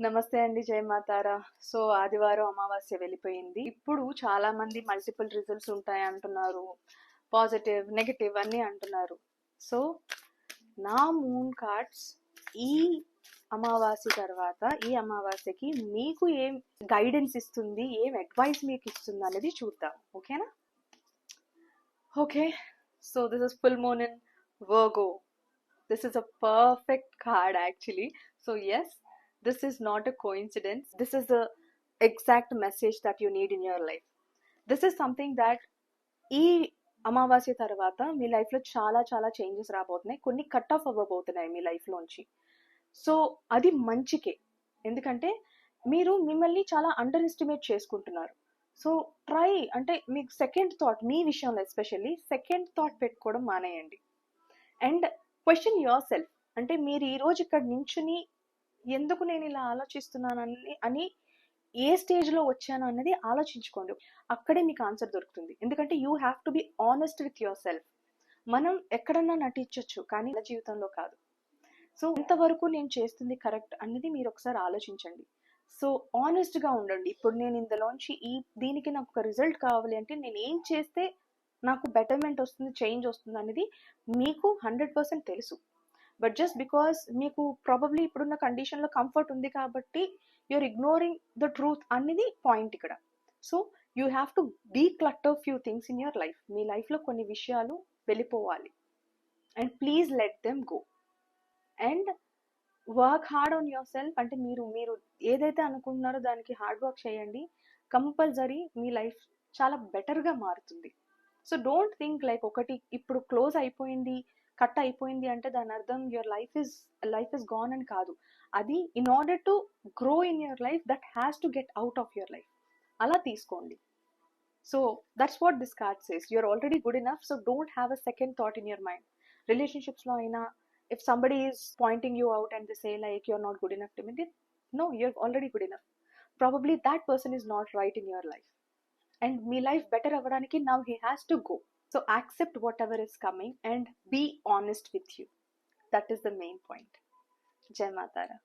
నమస్తే అండి, జై మాతారా. సో ఆదివారం అమావాస్య వెళ్ళిపోయింది. ఇప్పుడు చాలా మంది మల్టిపుల్ రిజల్ట్స్ ఉంటాయి అంటున్నారు, పాజిటివ్ నెగటివ్ అన్నీ అంటున్నారు. సో నా మూన్ కార్డ్స్ ఈ అమావాస్య తర్వాత ఈ అమావాస్యకి మీకు ఏం గైడెన్స్ ఇస్తుంది, ఏం అడ్వైస్ మీకు ఇస్తుంది అనేది చూద్దాం. ఓకేనా? Okay, so this is full moon in Virgo. This is a perfect card actually. So yes, this is not a coincidence. This is the exact message that you need in your life. This is something that ఈ అమావాస్య తర్వాత మీ లైఫ్లో చాలా చాలా changes రాబోతున్నాయి. కొన్ని cut off అవ్వబోతున్నాయి మీ లైఫ్లోంచి. So అది మంచికే, ఎందుకంటే మీరు మిమ్మల్ని చాలా అండర్ ఎస్టిమేట్ చేసుకుంటున్నారు. సో ట్రై, అంటే మీకు సెకండ్ థాట్, మీ విషయంలో ఎస్పెషల్లీ సెకండ్ థాట్ పెట్టుకోవడం మానేయండి. అండ్ క్వశ్చన్ యువర్ సెల్ఫ్, అంటే మీరు ఈరోజు ఇక్కడ నించుని ఎందుకు నేను ఇలా ఆలోచిస్తున్నానని అని ఏ స్టేజ్లో వచ్చాను అనేది ఆలోచించుకోండి. అక్కడే మీకు ఆన్సర్ దొరుకుతుంది. ఎందుకంటే you have to be honest with your self. మనం ఎక్కడన్నా నటించవచ్చు, కానీ నా జీవితంలో కాదు. సో ఇంతవరకు నేను చేస్తుంది కరెక్ట్ అనేది మీరు ఒకసారి ఆలోచించండి. సో ఆనెస్ట్గా ఉండండి. ఇప్పుడు నేను ఇందులోంచి దీనికి నాకు ఒక రిజల్ట్ కావాలి అంటే నేను ఏం చేస్తే నాకు బెటర్మెంట్ వస్తుంది, చేంజ్ వస్తుంది అనేది మీకు 100% తెలుసు. బట్ జస్ట్ బికాస్ మీకు ప్రాబబ్లీ ఇప్పుడున్న కండిషన్లో కంఫర్ట్ ఉంది కాబట్టి యూఆర్ ఇగ్నోరింగ్ ద ట్రూత్ అనేది పాయింట్ ఇక్కడ. So you have to declutter few things in your life. మీ లైఫ్లో కొన్ని విషయాలు వెళ్ళిపోవాలి. And please let them go. And work hard on yourself. అంటే మీరు ఏదైతే అనుకుంటున్నారో దానికి హార్డ్ వర్క్ చేయండి. కంపల్సరీ మీ లైఫ్ చాలా బెటర్గా మారుతుంది. సో డోంట్ థింక్ లైక్ ఒకటి ఇప్పుడు క్లోజ్ అయిపోయింది, కట్ అయిపోయింది అంటే దాని అర్థం యువర్ లైఫ్ ఇస్ గాన్ అని కాదు. అది in order to grow in your life that has to get out of your life. అలా తీసుకోండి. So that's what this card says. You're already good enough. So don't have a second thought in your mind. రిలేషన్షిప్స్లో అయినా if somebody is pointing you out and they say like you're not good enough to me, no, you're already good enough. Probably that person is not right in your life. And me life better avvadaniki now he has to go. So accept whatever is coming and be honest with you. That is the main point. Jai Matara.